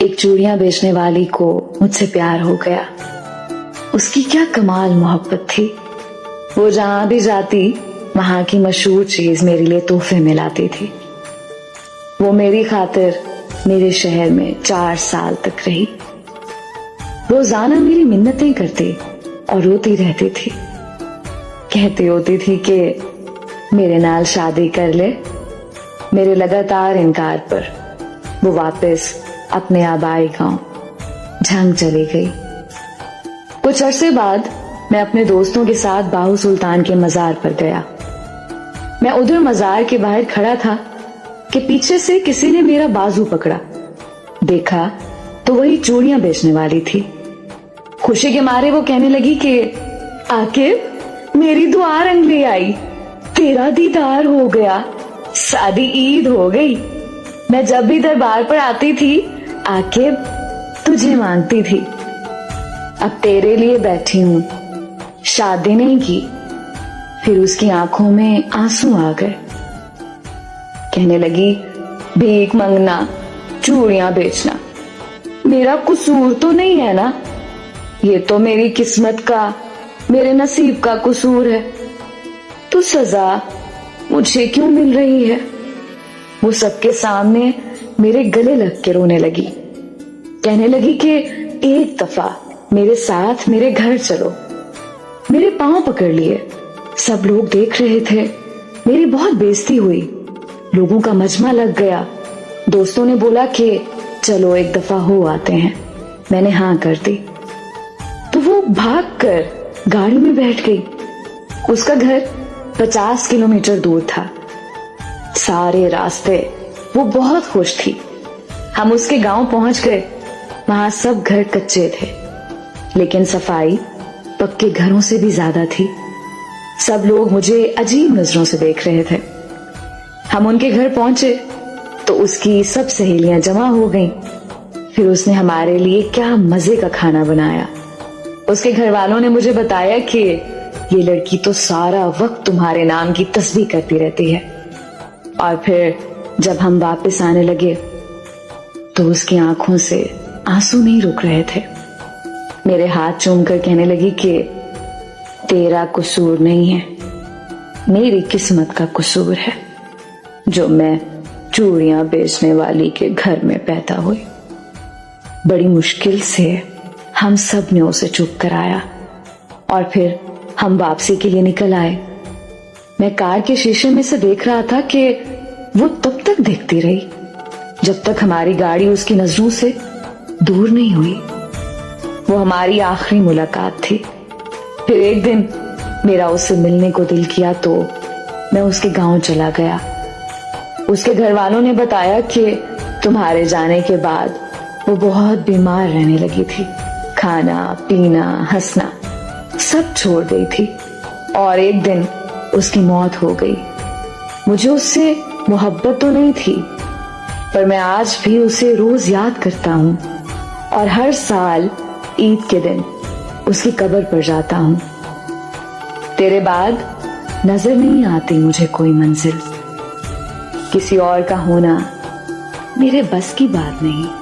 ایک چوڑیاں بیچنے والی کو مجھ سے پیار ہو گیا. اس کی کیا کمال محبت تھی. وہ جہاں بھی جاتی وہاں کی مشہور چیز میرے لیے تحفے میں لاتی تھی. وہ میری خاطر میرے شہر میں 4 سال تک رہی. روزانہ میری منتیں کرتی اور روتی رہتی تھی. کہتی ہوتی تھی کہ میرے نال شادی کر لے. میرے لگاتار انکار پر وہ واپس اپنے آبائی گاؤں جھنگ چلی گئی. کچھ عرصے بعد میں اپنے دوستوں کے ساتھ باہو سلطان کے مزار پر گیا. میں ادھر مزار کے باہر کھڑا تھا کہ پیچھے سے کسی نے میرا بازو پکڑا. دیکھا تو وہی چوڑیاں بیچنے والی تھی. خوشی کے مارے وہ کہنے لگی کہ عاقب میری دعا رنگ لے آئی, تیرا دیدار ہو گیا, شادی عید ہو گئی. میں جب بھی دربار پر آتی تھی عاقب تجھے مانگتی تھی. اب تیرے لیے بیٹھی ہوں, شادی نہیں کی. پھر اس کی آنکھوں میں آنسو آ گئے. کہنے لگی بھیک مانگنا, چوڑیاں بیچنا میرا قصور تو نہیں ہے نا. یہ تو میری قسمت کا, میرے نصیب کا قصور ہے. تو سزا مجھے کیوں مل رہی ہے. وہ سب کے سامنے میرے گلے لگ کے رونے لگی. کہنے لگی کہ ایک دفعہ میرے ساتھ میرے گھر چلو. میرے پاؤں پکڑ لیے. سب لوگ دیکھ رہے تھے. میری بہت بےزتی ہوئی. لوگوں کا مجمع لگ گیا. دوستوں نے بولا کہ چلو ایک دفعہ ہو آتے ہیں. میں نے ہاں کر دی. تو وہ بھاگ کر گاڑی میں بیٹھ گئی. اس کا گھر 50 کلومیٹر دور تھا. سارے راستے وہ بہت خوش تھی. ہم اس کے گاؤں پہنچ گئے. وہاں سب گھر کچے تھے لیکن صفائی پکے گھروں سے بھی زیادہ تھی. سب لوگ مجھے عجیب نظروں سے دیکھ رہے تھے. ہم ان کے گھر پہنچے تو اس کی سب سہیلیاں جمع ہو گئیں. پھر اس نے ہمارے لیے کیا مزے کا کھانا بنایا. اس کے گھر والوں نے مجھے بتایا کہ یہ لڑکی تو سارا وقت تمہارے نام کی تسبیح کرتی رہتی ہے. اور پھر جب ہم واپس آنے لگے تو اس کی آنکھوں سے آنسو نہیں رک رہے تھے. میرے ہاتھ چوم کر کہنے لگی کہ تیرا قصور نہیں ہے, میری قسمت کا قصور ہے جو میں چوڑیاں بیچنے والی کے گھر میں پیدا ہوئی. بڑی مشکل سے ہم سب نے اسے چپ کرایا اور پھر ہم واپسی کے لیے نکل آئے. میں کار کے شیشے میں سے دیکھ رہا تھا کہ وہ تب تک دیکھتی رہی جب تک ہماری گاڑی اس کی نظروں سے دور نہیں ہوئی. وہ ہماری آخری ملاقات تھی. پھر ایک دن میرا اس سے ملنے کو دل کیا تو میں اس کے گاؤں چلا گیا. اس کے گھر والوں نے بتایا کہ تمہارے جانے کے بعد وہ بہت بیمار رہنے لگی تھی. کھانا پینا ہنسنا سب چھوڑ گئی تھی اور ایک دن اس کی موت ہو گئی. مجھے اس سے محبت تو نہیں تھی پر میں آج بھی اسے روز یاد کرتا ہوں اور ہر سال عید کے دن اس کی قبر پر جاتا ہوں. تیرے بعد نظر نہیں آتی مجھے کوئی منزل. کسی اور کا ہونا میرے بس کی بات نہیں.